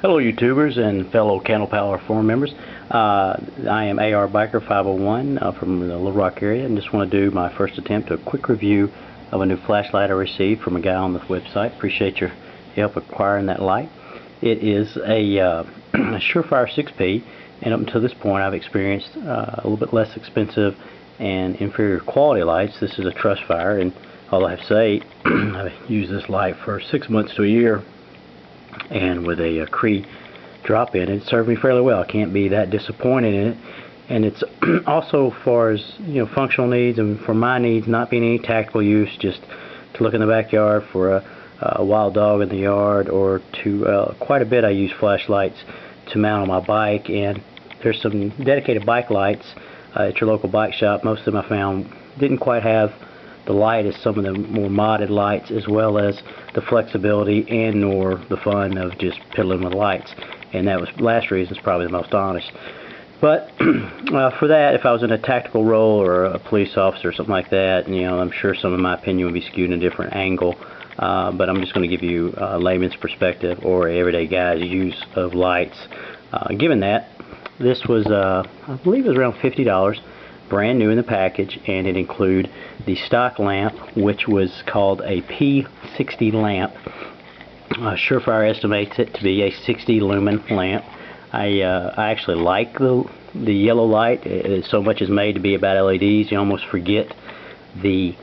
Hello YouTubers and fellow Candle Power forum members. I am AR Biker 501 from the Little Rock area, and just want to do my first attempt at a quick review of a new flashlight I received from a guy on the website. Appreciate your help acquiring that light. It is a Surefire 6P, and up until this point I've experienced a little bit less expensive and inferior quality lights. This is a Surefire, and all I have to say, I've used this light for 6 months to a year, and with a Cree drop in, it served me fairly well. I can't be that disappointed in it. And it's also, as far as functional needs and for my needs, not being any tactical use, just to look in the backyard for a wild dog in the yard, or to quite a bit I use flashlights to mount on my bike. And there's some dedicated bike lights at your local bike shop. Most of them I found didn't quite have the light as some of the more modded lights, as well as the flexibility and nor the fun of just piddling with lights. And that was last reason is probably the most honest. But for that, if I was in a tactical role or a police officer or something like that, I'm sure some of my opinion would be skewed in a different angle. But I'm just going to give you a layman's perspective, or everyday guy's use of lights. Given that, this was, I believe it was around $50. Brand new in the package, and it included the stock lamp, which was called a P60 lamp. Surefire estimates it to be a 60 lumen lamp. I actually like the yellow light. So much is made to be about LEDs, you almost forget the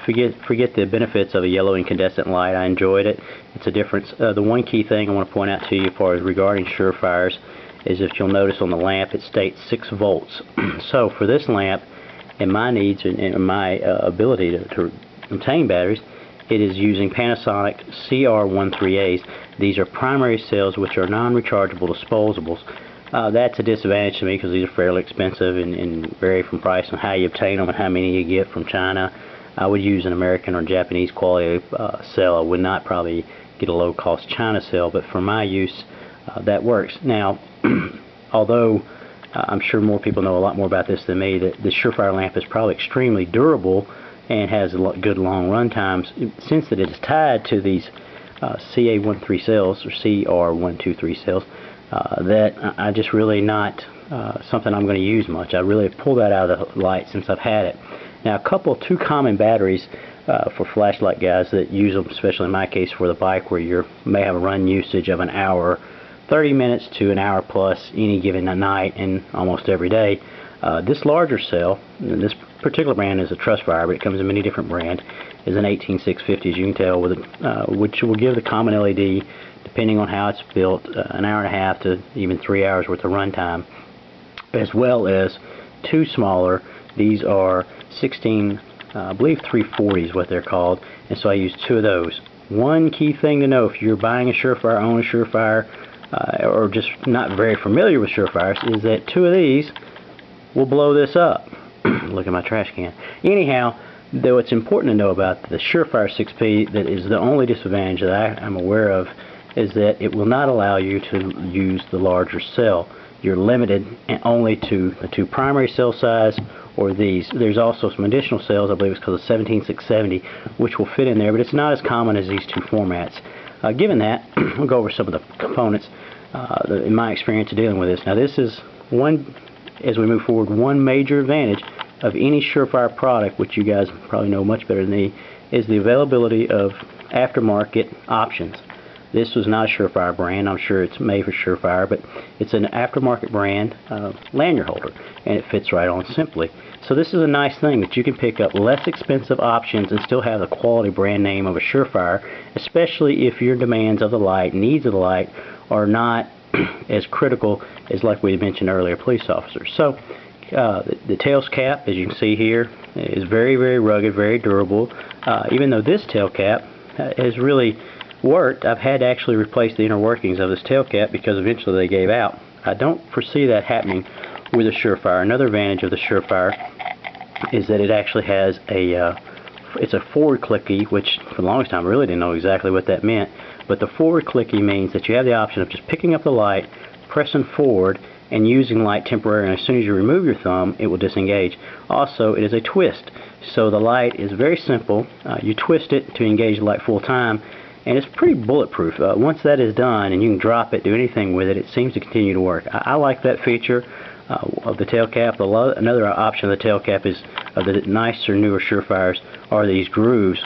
forget the benefits of a yellow incandescent light. I enjoyed it. It's a difference. The one key thing I want to point out to you as far as regarding Surefires is, if you'll notice on the lamp, it states 6 volts. So for this lamp, and my needs and my ability to obtain batteries, it is using Panasonic CR13As. These are primary cells, which are non-rechargeable disposables. That's a disadvantage to me because these are fairly expensive and vary from price and how you obtain them and how many you get from China. I would use an American or Japanese quality cell. I would not probably get a low-cost China cell, but for my use, that works. Now, although I'm sure more people know a lot more about this than me, that the Surefire lamp is probably extremely durable and has good long run times, since that it is tied to these CA13 cells, or CR123 cells, that I just really not something I'm going to use much. I really pull that out of the light since I've had it. Now, two common batteries for flashlight guys that use them, especially in my case for the bike, where you may have a run usage of an hour, 30 minutes to an hour plus any given night and almost every day. This larger cell, and this particular brand is a Surefire, but it comes in many different brands, is an 18650, as you can tell, with which will give the common LED, depending on how it's built, an hour and a half to even 3 hours worth of run time, as well as 2 smaller. These are 16, I believe 340 is what they're called, and so I use 2 of those. One key thing to know if you're buying a Surefire, own a Surefire, or just not very familiar with Surefires, is that 2 of these will blow this up. Look at my trash can. Anyhow, though, it's important to know about the Surefire 6P, that is the only disadvantage that I'm aware of, is that it will not allow you to use the larger cell. You're limited only to the 2 primary cell size, or these. There's also some additional cells, I believe it's called a 17670, which will fit in there, but it's not as common as these 2 formats. Given that, we'll go over some of the components in my experience dealing with this. Now, this is one, as we move forward, one major advantage of any Surefire product, which you guys probably know much better than me, is the availability of aftermarket options. This was not a Surefire brand. I'm sure it's made for Surefire, but it's an aftermarket brand lanyard holder, and it fits right on simply. So this is a nice thing, that you can pick up less expensive options and still have the quality brand name of a Surefire, especially if your demands of the light, needs of the light, are not as critical as, like we mentioned earlier, police officers. So the tail cap, as you can see here, is very, very rugged, very durable. Even though this tail cap has really worked, I've had to actually replace the inner workings of this tail cap because eventually they gave out. I don't foresee that happening with a Surefire. Another advantage of the Surefire is that it actually has it's a forward clicky, which for the longest time I really didn't know exactly what that meant, but the forward clicky means that you have the option of just picking up the light, pressing forward, and using light temporarily, and as soon as you remove your thumb, it will disengage. Also, it is a twist, so the light is very simple. You twist it to engage the light full time, and it's pretty bulletproof. Once that is done and you can drop it, do anything with it, it seems to continue to work. I like that feature of the tail cap. Another option of the tail cap is the nicer, newer Surefires are these grooves.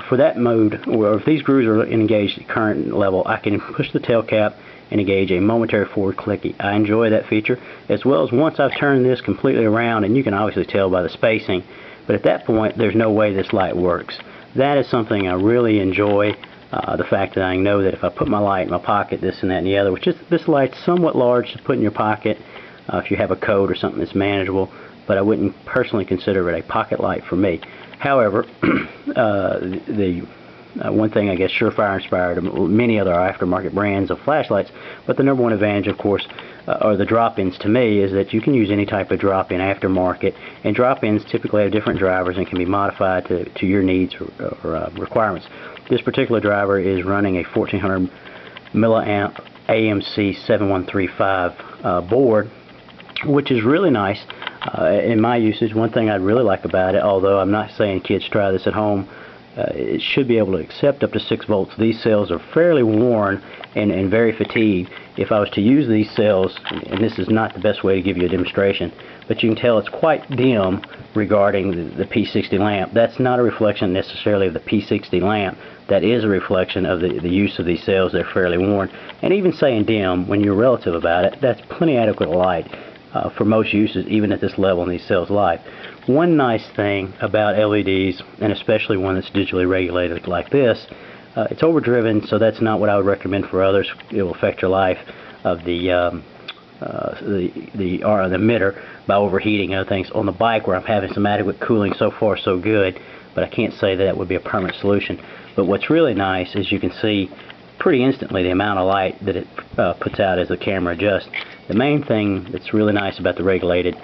For that mode, or if these grooves are engaged at current level, I can push the tail cap and engage a momentary forward click. I enjoy that feature, as well as once I've turned this completely around, and you can obviously tell by the spacing, but at that point there's no way this light works. That is something I really enjoy, the fact that I know that if I put my light in my pocket, this and that and the other, which is, this light's somewhat large to put in your pocket if you have a coat or something that's manageable, but I wouldn't personally consider it a pocket light for me. However, one thing I guess Surefire inspired many other aftermarket brands of flashlights, but the number one advantage, of course, are the drop-ins to me, is that you can use any type of drop-in aftermarket, and drop-ins typically have different drivers and can be modified to your needs or requirements. This particular driver is running a 1400 milliamp AMC 7135 board, which is really nice in my usage. One thing I really like about it, although I'm not saying kids try this at home, it should be able to accept up to 6 volts. These cells are fairly worn and very fatigued. If I was to use these cells, and this is not the best way to give you a demonstration, but you can tell it's quite dim regarding the P60 lamp. That's not a reflection necessarily of the P60 lamp. That is a reflection of the use of these cells. They're fairly worn. And even saying dim, when you're relative about it, that's plenty adequate light for most uses, even at this level in these cells' life. One nice thing about LEDs, and especially one that's digitally regulated like this, it's overdriven, so that's not what I would recommend for others. It will affect your life of the emitter by overheating and other things. On the bike, where I'm having some adequate cooling, so far so good, but I can't say that would be a permanent solution. But what's really nice is you can see pretty instantly the amount of light that it puts out as the camera adjusts. The main thing that's really nice about the regulated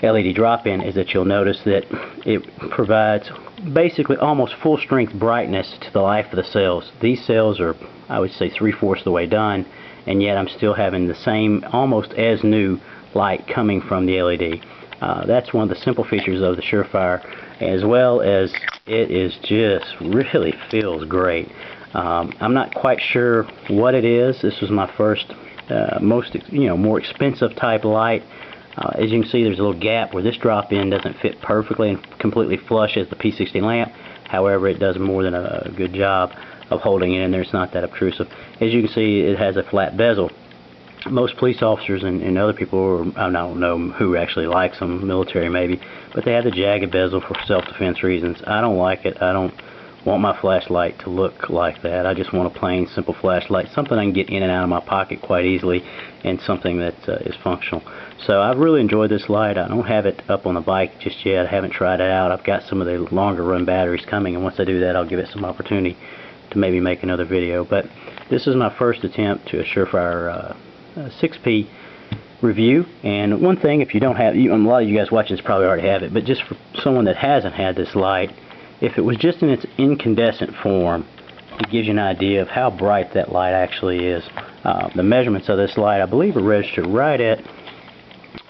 LED drop-in is that you'll notice that it provides basically almost full strength brightness to the life of the cells. These cells are, I would say, 3/4 the way done, and yet I'm still having the same, almost as new light coming from the LED. That's one of the simple features of the Surefire, as well as it is just really feels great. I'm not quite sure what it is. This was my first more expensive type light. As you can see, there's a little gap where this drop-in doesn't fit perfectly and completely flush as the P60 lamp. However, it does more than a good job of holding it in there. It's not that obtrusive. As you can see, it has a flat bezel. Most police officers and other people, I don't know who actually likes them, military maybe, but they have the jagged bezel for self-defense reasons. I don't like it. I don't want my flashlight to look like that. I just want a plain, simple flashlight, something I can get in and out of my pocket quite easily, and something that is functional. So I've really enjoyed this light. I don't have it up on the bike just yet. I haven't tried it out. I've got some of the longer run batteries coming, and once I do that, I'll give it some opportunity to maybe make another video. But this is my first attempt to a Surefire 6P review. And one thing, if you don't have, a lot of you guys watching this probably already have it, but just for someone that hasn't had this light, if it was just in its incandescent form, it gives you an idea of how bright that light actually is. The measurements of this light, I believe, are registered right at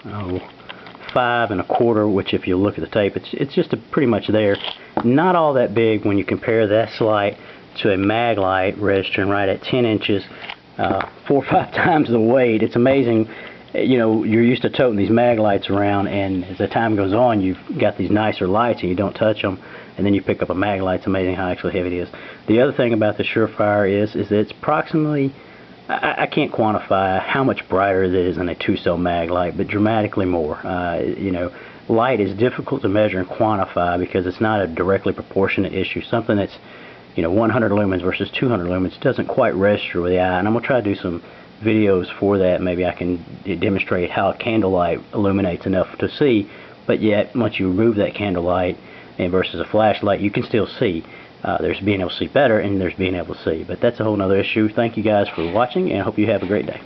5 1/4, which if you look at the tape, it's just pretty much there. Not all that big when you compare this light to a mag light registering right at 10 inches, 4 or 5 times the weight. It's amazing. You know, you're used to toting these mag lights around, and as the time goes on, you've got these nicer lights and you don't touch them, and then you pick up a mag light. It's amazing how actually heavy it is. The other thing about the Surefire is that it's approximately, I can't quantify how much brighter it is than a 2-cell mag light, but dramatically more. Light is difficult to measure and quantify because it's not a directly proportionate issue. Something that's 100 lumens versus 200 lumens doesn't quite register with the eye, and I'm going to try to do some videos for that. Maybe I can demonstrate how candlelight illuminates enough to see, but yet once you remove that candlelight and versus a flashlight, you can still see. There's being able to see better, and there's being able to see, but that's a whole other issue. Thank you guys for watching, and I hope you have a great day.